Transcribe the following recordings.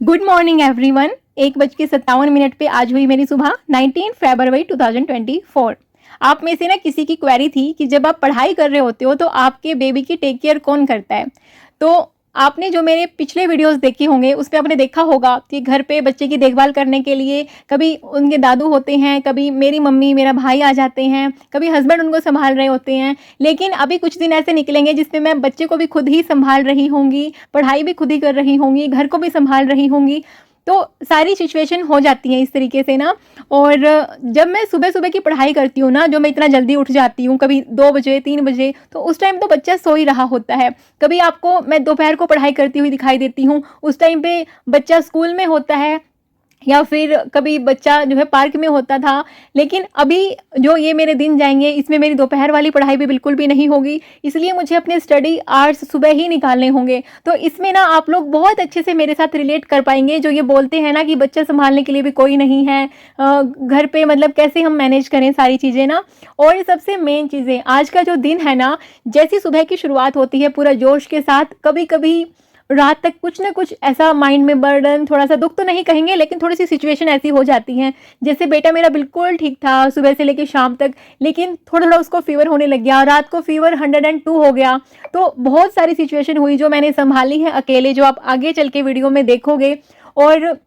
Good morning everyone. 1:57 पे आज हुई मेरी सुबह 19 फरवरी 2024। आप में से ना किसी की क्वेरी थी कि जब आप पढ़ाई कर रहे होते हो तो आपके बेबी की टेक केयर कौन करता है। तो आपने जो मेरे पिछले वीडियोस देखे होंगे उसमें आपने देखा होगा कि घर पे बच्चे की देखभाल करने के लिए कभी उनके दादू होते हैं, कभी मेरी मम्मी मेरा भाई आ जाते हैं, कभी हस्बैंड उनको संभाल रहे होते हैं। लेकिन अभी कुछ दिन ऐसे निकलेंगे जिसमें मैं बच्चे को भी खुद ही संभाल रही होंगी, पढ़ाई भी खुद ही कर रही होंगी, घर को भी संभाल रही होंगी। तो सारी सिचुएशन हो जाती है इस तरीके से ना। और जब मैं सुबह सुबह की पढ़ाई करती हूँ ना, जो मैं इतना जल्दी उठ जाती हूँ, कभी 2 बजे 3 बजे, तो उस टाइम तो बच्चा सो ही रहा होता है। कभी आपको मैं दोपहर को पढ़ाई करती हुई दिखाई देती हूँ, उस टाइम पे बच्चा स्कूल में होता है या फिर कभी बच्चा जो है पार्क में होता था। लेकिन अभी जो ये मेरे दिन जाएंगे इसमें मेरी दोपहर वाली पढ़ाई भी बिल्कुल भी नहीं होगी, इसलिए मुझे अपने स्टडी आवर्स सुबह ही निकालने होंगे। तो इसमें ना आप लोग बहुत अच्छे से मेरे साथ रिलेट कर पाएंगे, जो ये बोलते हैं ना कि बच्चा संभालने के लिए भी कोई नहीं है घर पे, मतलब कैसे हम मैनेज करें सारी चीज़ें ना। और सबसे मेन चीज़ें, आज का जो दिन है ना, जैसी सुबह की शुरुआत होती है पूरा जोश के साथ, कभी कभी रात तक कुछ ना कुछ ऐसा माइंड में बर्डन, थोड़ा सा दुख तो नहीं कहेंगे लेकिन थोड़ी सी सिचुएशन ऐसी हो जाती है। जैसे बेटा मेरा बिल्कुल ठीक था सुबह से लेकर शाम तक, लेकिन थोड़ा थोड़ा उसको फीवर होने लग गया, रात को फीवर 102 हो गया। तो बहुत सारी सिचुएशन हुई जो मैंने संभाली है अकेले, जो आप आगे चल के वीडियो में देखोगे। और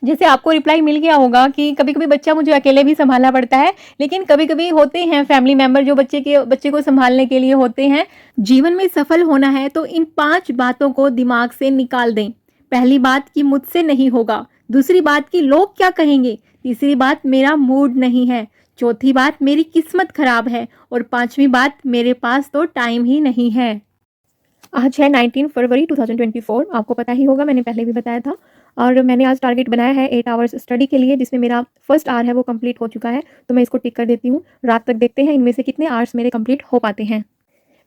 जैसे आपको रिप्लाई मिल गया होगा कि कभी कभी बच्चा मुझे अकेले भी संभालना पड़ता है, लेकिन कभी कभी होते हैं फैमिली मेंबर जो बच्चे को संभालने के लिए होते हैं। जीवन में सफल होना है तो इन 5 बातों को दिमाग से निकाल दें। पहली बात कि मुझसे नहीं होगा, दूसरी बात कि लोग क्या कहेंगे, तीसरी बात मेरा मूड नहीं है, चौथी बात मेरी किस्मत खराब है, और 5वीं बात मेरे पास तो टाइम ही नहीं है। आज है 19 फरवरी 2024। आपको पता ही होगा, मैंने पहले भी बताया था। और मैंने आज टारगेट बनाया है 8 आवर्स स्टडी के लिए, जिसमें मेरा फर्स्ट आवर है वो कंप्लीट हो चुका है। तो मैं इसको टिक कर देती हूँ। रात तक देखते हैं इनमें से कितने आवर्स मेरे कंप्लीट हो पाते हैं।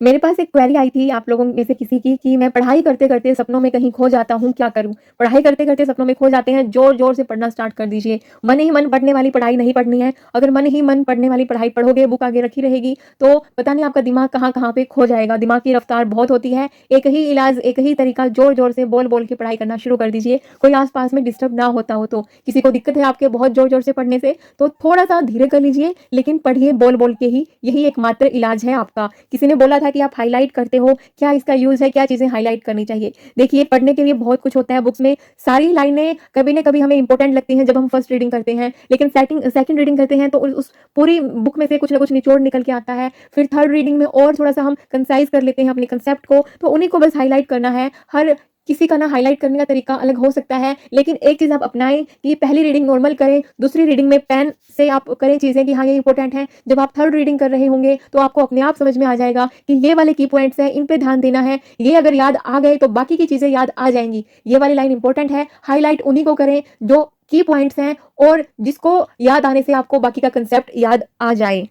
मेरे पास एक क्वेरी आई थी आप लोगों में से किसी की कि मैं पढ़ाई करते करते सपनों में कहीं खो जाता हूँ, क्या करूँ। पढ़ाई करते करते सपनों में खो जाते हैं, जोर जोर से पढ़ना स्टार्ट कर दीजिए। मन ही मन पढ़ने वाली पढ़ाई नहीं पढ़नी है। अगर मन ही मन पढ़ने वाली पढ़ाई पढ़ोगे, बुक आगे रखी रहेगी, तो पता नहीं आपका दिमाग कहाँ कहाँ पे खो जाएगा। दिमाग की रफ्तार बहुत होती है। एक ही इलाज, एक ही तरीका, जोर जोर से बोल बोल के पढ़ाई करना शुरू कर दीजिए। कोई आसपास में डिस्टर्ब ना होता हो, तो किसी को दिक्कत है आपके बहुत जोर जोर से पढ़ने से, तो थोड़ा सा धीरे कर लीजिए, लेकिन पढ़िए बोल बोल के ही। यही एकमात्र इलाज है आपका। किसी ने बोला था कि आप हाईलाइट करते हो, क्या इसका यूज है, क्या चीजें हाईलाइट करनी चाहिए। देखिए, पढ़ने के लिए बहुत कुछ होता है बुक्स में। सारी लाइनें कभी ना कभी हमें इंपॉर्टेंट लगती हैं जब हम फर्स्ट रीडिंग करते हैं, लेकिन सेकंड रीडिंग करते हैं तो उस पूरी बुक में से कुछ ना कुछ निचोड़ निकल के आता है। फिर थर्ड रीडिंग में और थोड़ा सा हम कंसाइज कर लेते हैं अपने कंसेप्ट को, तो उन्हीं को बस हाईलाइट करना है। हर किसी का ना हाईलाइट करने का तरीका अलग हो सकता है, लेकिन एक चीज आप अपनाएं कि पहली रीडिंग नॉर्मल करें, दूसरी रीडिंग में पेन से आप करें चीजें कि हाँ ये इंपॉर्टेंट है। जब आप थर्ड रीडिंग कर रहे होंगे तो आपको अपने आप समझ में आ जाएगा कि ये वाले की पॉइंट्स हैं, इन पे ध्यान देना है। ये अगर याद आ गए तो बाकी की चीजें याद आ जाएंगी। ये वाली लाइन इंपॉर्टेंट है, हाईलाइट उन्हीं को करें जो की पॉइंट्स हैं और जिसको याद आने से आपको बाकी का कंसेप्ट याद आ जाए।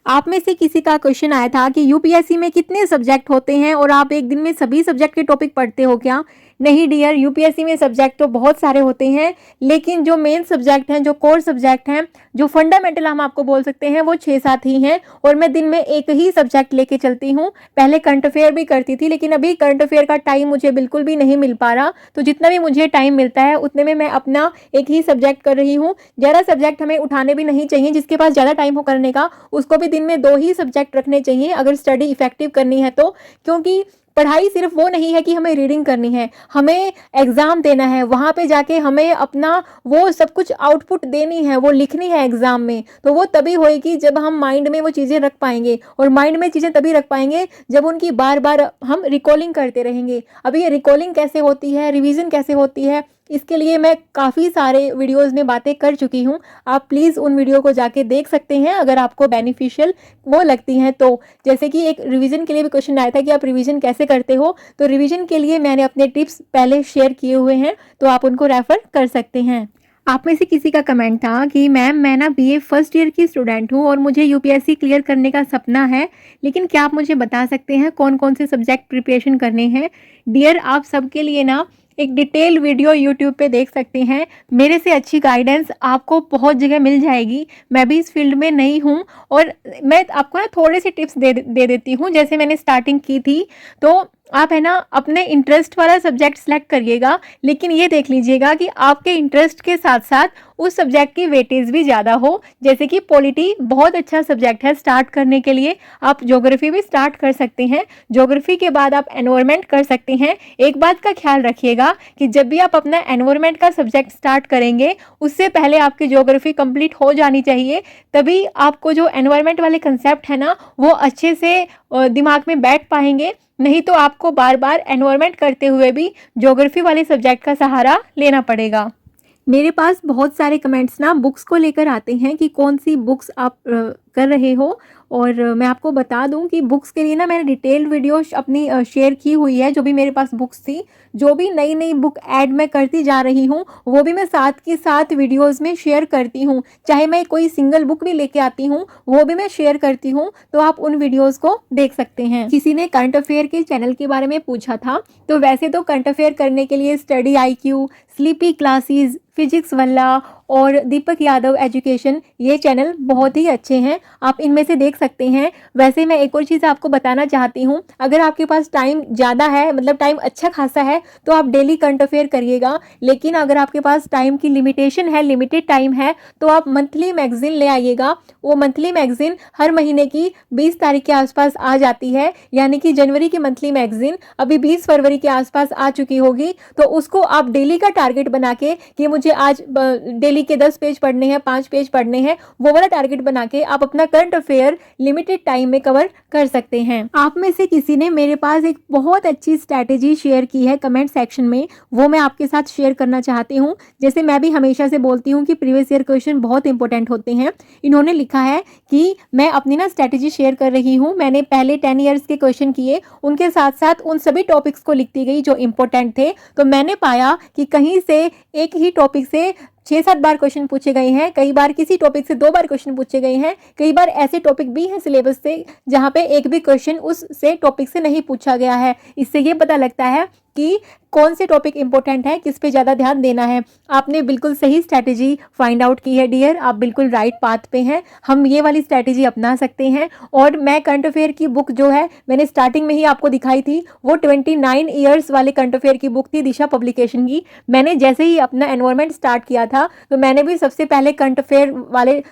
आप में से किसी का क्वेश्चन आया था कि यूपीएससी में कितने सब्जेक्ट होते हैं और आप एक दिन में सभी सब्जेक्ट के टॉपिक पढ़ते हो क्या। नहीं डियर, यूपीएससी में सब्जेक्ट तो बहुत सारे होते हैं, लेकिन जो मेन सब्जेक्ट हैं, जो कोर सब्जेक्ट हैं, जो फंडामेंटल हम आपको बोल सकते हैं, वो 6-7 ही हैं। और मैं दिन में एक ही सब्जेक्ट लेके चलती हूँ। पहले करंट अफेयर भी करती थी, लेकिन अभी करंट अफेयर का टाइम मुझे बिल्कुल भी नहीं मिल पा रहा। तो जितना भी मुझे टाइम मिलता है उतने में मैं अपना एक ही सब्जेक्ट कर रही हूँ। ज़्यादा सब्जेक्ट हमें उठाने भी नहीं चाहिए। जिसके पास ज़्यादा टाइम हो करने का, उसको भी दिन में 2 ही सब्जेक्ट रखने चाहिए अगर स्टडी इफेक्टिव करनी है तो। क्योंकि पढ़ाई सिर्फ वो नहीं है कि हमें रीडिंग करनी है, हमें एग्जाम देना है, वहां पे जाके हमें अपना वो सब कुछ आउटपुट देनी है, वो लिखनी है एग्जाम में। तो वो तभी होएगी जब हम माइंड में वो चीजें रख पाएंगे, और माइंड में चीजें तभी रख पाएंगे जब उनकी बार बार हम रिकॉलिंग करते रहेंगे। अभी ये रिकॉलिंग कैसे होती है, रिवीजन कैसे होती है, इसके लिए मैं काफ़ी सारे वीडियोस में बातें कर चुकी हूँ। आप प्लीज़ उन वीडियो को जाके देख सकते हैं अगर आपको बेनिफिशियल वो लगती हैं तो। जैसे कि एक रिवीजन के लिए भी क्वेश्चन आया था कि आप रिवीजन कैसे करते हो, तो रिवीजन के लिए मैंने अपने टिप्स पहले शेयर किए हुए हैं, तो आप उनको रेफर कर सकते हैं। आप में से किसी का कमेंट था कि मैम मैं ना बीए फर्स्ट ईयर की स्टूडेंट हूँ और मुझे यूपीएससी क्लियर करने का सपना है, लेकिन क्या आप मुझे बता सकते हैं कौन कौन से सब्जेक्ट प्रिपरेशन करने हैं। डियर, आप सबके लिए ना एक डिटेल वीडियो यूट्यूब पे देख सकते हैं। मेरे से अच्छी गाइडेंस आपको बहुत जगह मिल जाएगी। मैं भी इस फील्ड में नई हूँ और मैं आपको ना थोड़े से टिप्स दे देती हूँ। जैसे मैंने स्टार्टिंग की थी, तो आप है ना अपने इंटरेस्ट वाला सब्जेक्ट सेलेक्ट करिएगा, लेकिन ये देख लीजिएगा कि आपके इंटरेस्ट के साथ साथ उस सब्जेक्ट की वेटेज भी ज़्यादा हो। जैसे कि पॉलिटी बहुत अच्छा सब्जेक्ट है स्टार्ट करने के लिए, आप ज्योग्राफी भी स्टार्ट कर सकते हैं, ज्योग्राफी के बाद आप एनवायरनमेंट कर सकते हैं। एक बात का ख्याल रखिएगा कि जब भी आप अपना एनवायरनमेंट का सब्जेक्ट स्टार्ट करेंगे उससे पहले आपकी ज्योग्राफी कंप्लीट हो जानी चाहिए, तभी आपको जो एनवायरनमेंट वाले कंसेप्ट है ना वो अच्छे से दिमाग में बैठ पाएंगे। नहीं तो आपको बार बार एनवायरनमेंट करते हुए भी ज्योग्राफी वाले सब्जेक्ट का सहारा लेना पड़ेगा। मेरे पास बहुत सारे कमेंट्स ना बुक्स को लेकर आते हैं कि कौन सी बुक्स आप कर रहे हो, और मैं आपको बता दूं कि बुक्स के लिए ना मैंने डिटेल्ड वीडियो अपनी शेयर की हुई है। जो भी मेरे पास बुक्स थी, जो भी नई नई बुक ऐड मैं करती जा रही हूँ, वो भी मैं साथ के साथ वीडियोस में शेयर करती हूँ। चाहे मैं कोई सिंगल बुक भी लेके आती हूँ वो भी मैं शेयर करती हूँ, तो आप उन वीडियोस को देख सकते हैं। किसी ने करंट अफेयर के चैनल के बारे में पूछा था, तो वैसे तो करंट अफेयर करने के लिए study IQ, sleepy classes, physics वाला और दीपक यादव एजुकेशन, ये चैनल बहुत ही अच्छे हैं, आप इनमें से देख सकते हैं। वैसे मैं एक और चीज़ आपको बताना चाहती हूँ, अगर आपके पास टाइम ज़्यादा है, मतलब टाइम अच्छा खासा है, तो आप डेली करंट अफेयर करिएगा। लेकिन अगर आपके पास टाइम की लिमिटेशन है, लिमिटेड टाइम है, तो आप मंथली मैगजीन ले आइएगा। वो मंथली मैगजीन हर महीने की 20 तारीख के आसपास आ जाती है, यानी कि जनवरी की मंथली मैगजीन अभी 20 फरवरी के आसपास आ चुकी होगी। तो उसको आप डेली का टारगेट बना के कि मुझे आज डेली के 10 पेज पढ़ने हैं, 5 पेज पढ़ने हैं, वो वाला टारगेट बना के आप अपना करंट अफेयर लिमिटेड टाइम में कवर कर सकते हैं। आप में से किसी ने मेरे पास एक बहुत अच्छी स्ट्रैटेजी शेयर की है कमेंट सेक्शन में, वो मैं आपके साथ शेयर करना चाहती हूँ। जैसे मैं भी हमेशा से बोलती हूँ कि प्रीवियस ईयर क्वेश्चन बहुत इंपॉर्टेंट होते हैं। इन्होंने लिखा है कि मैं अपनी ना स्ट्रैटेजी शेयर कर रही हूँ, मैंने पहले 10 ईयर्स के क्वेश्चन किए, उनके साथ साथ उन सभी टॉपिक्स को लिखती गई जो इंपॉर्टेंट थे। तो मैंने पाया कि कहीं से एक ही टॉपिक से 6-7 बार क्वेश्चन पूछे गए हैं, कई बार किसी टॉपिक से 2 बार क्वेश्चन पूछे गए हैं, कई बार ऐसे टॉपिक भी हैं सिलेबस से जहाँ पे एक भी क्वेश्चन उस से टॉपिक से नहीं पूछा गया है। इससे ये पता लगता है कि कौन से टॉपिक इंपॉर्टेंट है, किस पे ज़्यादा ध्यान देना है। आपने बिल्कुल सही स्ट्रैटेजी फाइंड आउट की है डियर, आप बिल्कुल राइट पाथ पे हैं, हम ये वाली स्ट्रैटेजी अपना सकते हैं। और मैं करंट अफेयर की बुक जो है मैंने स्टार्टिंग में ही आपको दिखाई थी, वो 29 ईयर्स वाले करंट अफेयर की बुक थी दिशा पब्लिकेशन की। मैंने जैसे ही अपना एनवायरनमेंट स्टार्ट किया था, तो मैंने भी सबसे पहले करंट अफेयर वाले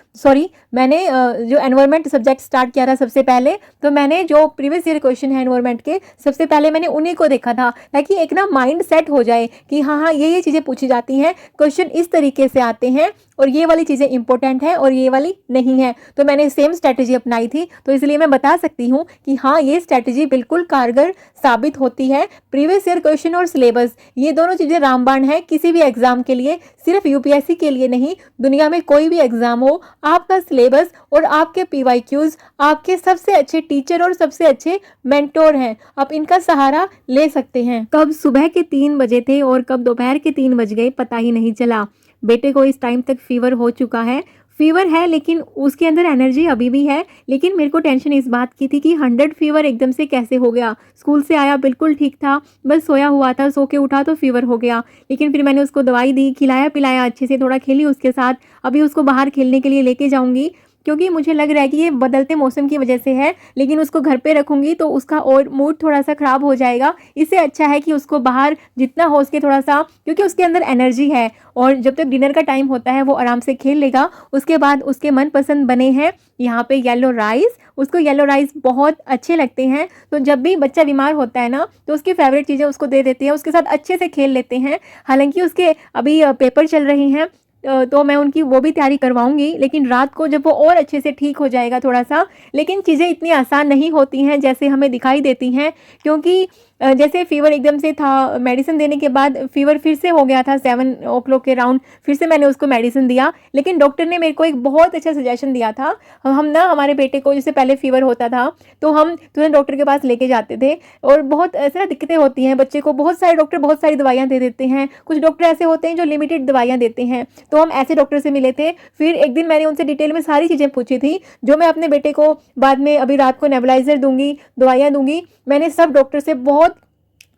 मैंने जो एनवायरनमेंट सब्जेक्ट स्टार्ट किया था सबसे पहले, तो मैंने जो प्रीवियस ईयर क्वेश्चन है एनवायरनमेंट के, सबसे पहले मैंने उन्हीं को देखा था, ताकि एक ना माइंड सेट हो जाए कि हाँ ये चीज़ें पूछी जाती हैं, क्वेश्चन इस तरीके से आते हैं और ये वाली चीज़ें इंपॉर्टेंट है और ये वाली नहीं है। तो मैंने सेम स्ट्रैटेजी अपनाई थी, तो इसलिए मैं बता सकती हूँ कि हाँ ये स्ट्रैटेजी बिल्कुल कारगर साबित होती है। प्रीवियस ईयर क्वेश्चन और सिलेबस, ये दोनों चीज़ें रामबाण है किसी भी एग्जाम के लिए, सिर्फ UPSC के लिए नहीं, दुनिया में कोई भी एग्जाम हो, आपका सिलेबस और आपके PYQs आपके सबसे अच्छे टीचर और सबसे अच्छे मेंटोर हैं, आप इनका सहारा ले सकते हैं। कब सुबह के 3 बजे थे और कब दोपहर के 3 बज गए पता ही नहीं चला। बेटे को इस टाइम तक फीवर हो चुका है, फीवर है लेकिन उसके अंदर एनर्जी अभी भी है, लेकिन मेरे को टेंशन इस बात की थी कि 100 फीवर एकदम से कैसे हो गया। स्कूल से आया बिल्कुल ठीक था, बस सोया हुआ था, सो के उठा तो फीवर हो गया। लेकिन फिर मैंने उसको दवाई दी, खिलाया पिलाया अच्छे से, थोड़ा खेली उसके साथ। अभी उसको बाहर खेलने के लिए लेके जाऊंगी, क्योंकि मुझे लग रहा है कि ये बदलते मौसम की वजह से है, लेकिन उसको घर पे रखूंगी तो उसका और मूड थोड़ा सा ख़राब हो जाएगा। इससे अच्छा है कि उसको बाहर जितना हो सके थोड़ा सा, क्योंकि उसके अंदर एनर्जी है और जब तक डिनर का टाइम होता है वो आराम से खेल लेगा। उसके बाद उसके मनपसंद बने हैं यहाँ पे येलो राइस, उसको येलो राइस बहुत अच्छे लगते हैं। तो जब भी बच्चा बीमार होता है ना, तो उसकी फेवरेट चीज़ें उसको दे देती है, उसके साथ अच्छे से खेल लेते हैं। हालांकि उसके अभी पेपर चल रहे हैं, तो मैं उनकी वो भी तैयारी करवाऊंगी, लेकिन रात को जब वो और अच्छे से ठीक हो जाएगा थोड़ा सा। लेकिन चीज़ें इतनी आसान नहीं होती हैं जैसे हमें दिखाई देती हैं, क्योंकि जैसे फीवर एकदम से था, मेडिसिन देने के बाद फीवर फिर से हो गया था 7 o'clock के राउंड, फिर से मैंने उसको मेडिसिन दिया। लेकिन डॉक्टर ने मेरे को एक बहुत अच्छा सजेशन दिया था। हम ना हमारे बेटे को जैसे पहले फीवर होता था तो हम तुरंत डॉक्टर के पास लेके जाते थे, और बहुत ऐसे ना दिक्कतें होती हैं बच्चे को, बहुत सारे डॉक्टर बहुत सारी दवाइयाँ दे देते हैं, कुछ डॉक्टर ऐसे होते हैं जो लिमिटेड दवाइयाँ देते हैं। तो हम ऐसे डॉक्टर से मिले थे। फिर एक दिन मैंने उनसे डिटेल में सारी चीज़ें पूछी थी जो मैं अपने बेटे को बाद में अभी रात को नेबुलाइजर दूंगी, दवाइयाँ दूंगी। मैंने सब डॉक्टर से बहुत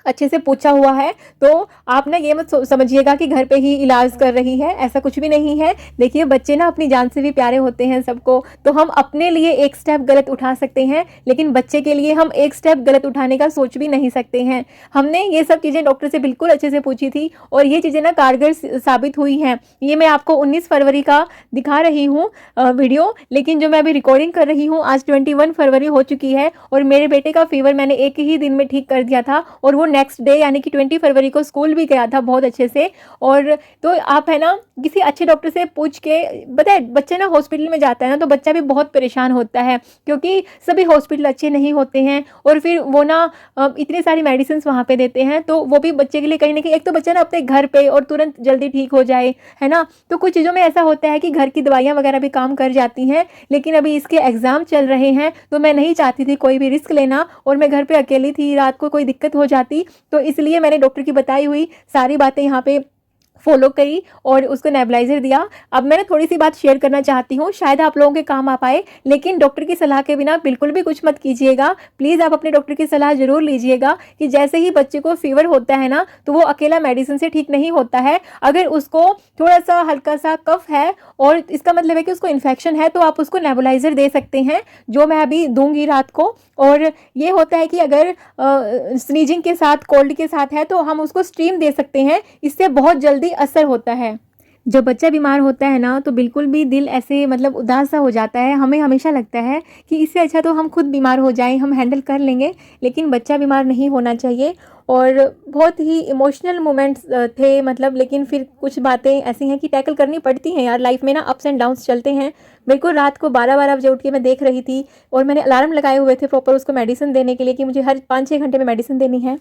अच्छे से पूछा हुआ है, तो आप ना ये मत समझिएगा कि घर पे ही इलाज कर रही है, ऐसा कुछ भी नहीं है। देखिए बच्चे ना अपनी जान से भी प्यारे होते हैं सबको, तो हम अपने लिए एक स्टेप गलत उठा सकते हैं, लेकिन बच्चे के लिए हम एक स्टेप गलत उठाने का सोच भी नहीं सकते हैं। हमने ये सब चीज़ें डॉक्टर से बिल्कुल अच्छे से पूछी थी और ये चीज़ें ना कारगर साबित हुई हैं। ये मैं आपको 19 फरवरी का दिखा रही हूँ वीडियो, लेकिन जो मैं अभी रिकॉर्डिंग कर रही हूँ आज 21 फरवरी हो चुकी है और मेरे बेटे का फीवर मैंने एक ही दिन में ठीक कर दिया था और वो नेक्स्ट डे यानी कि 20 फरवरी को स्कूल भी गया था बहुत अच्छे से। और तो आप है ना किसी अच्छे डॉक्टर से पूछ के, बताए बच्चे ना हॉस्पिटल में जाता है ना तो बच्चा भी बहुत परेशान होता है, क्योंकि सभी हॉस्पिटल अच्छे नहीं होते हैं और फिर वो ना इतनी सारी मेडिसिन वहाँ पे देते हैं, तो वो भी बच्चे के लिए कहीं ना कहीं, एक तो बच्चा ना अपने घर पे और तुरंत जल्दी ठीक हो जाए, है ना। तो कुछ चीज़ों में ऐसा होता है कि घर की दवाइयाँ वगैरह भी काम कर जाती हैं, लेकिन अभी इसके एग्ज़ाम चल रहे हैं तो मैं नहीं चाहती थी कोई भी रिस्क लेना, और मैं घर पे अकेली थी, रात को कोई दिक्कत हो जाती, तो इसलिए मैंने डॉक्टर की बताई हुई सारी बातें यहाँ पे फॉलो करी और उसको नेबुलाइजर दिया। अब मैं ना थोड़ी सी बात शेयर करना चाहती हूँ, शायद आप लोगों के काम आ पाए, लेकिन डॉक्टर की सलाह के बिना बिल्कुल भी कुछ मत कीजिएगा। प्लीज़ आप अपने डॉक्टर की सलाह ज़रूर लीजिएगा कि जैसे ही बच्चे को फीवर होता है ना तो वो अकेला मेडिसिन से ठीक नहीं होता है। अगर उसको थोड़ा सा हल्का सा कफ है और इसका मतलब है कि उसको इन्फेक्शन है, तो आप उसको नेबुलाइजर दे सकते हैं, जो मैं अभी दूंगी रात को। और ये होता है कि अगर स्नीजिंग के साथ, कोल्ड के साथ है तो हम उसको स्टीम दे सकते हैं, इससे बहुत जल्दी असर होता है। जब बच्चा बीमार होता है ना तो बिल्कुल भी दिल ऐसे मतलब उदास सा हो जाता है, हमें हमेशा लगता है कि इससे अच्छा तो हम खुद बीमार हो जाएं, हम हैंडल कर लेंगे, लेकिन बच्चा बीमार नहीं होना चाहिए। और बहुत ही इमोशनल मोमेंट्स थे मतलब, लेकिन फिर कुछ बातें ऐसी हैं कि टैकल करनी पड़ती हैं यार, लाइफ में ना अप्स एंड डाउन्स चलते हैं। मेरे को रात को 12-12 बजे उठ के मैं देख रही थी और मैंने अलार्म लगाए हुए थे प्रॉपर उसको मेडिसिन देने के लिए कि मुझे हर 5-6 घंटे में मेडिसिन देनी है।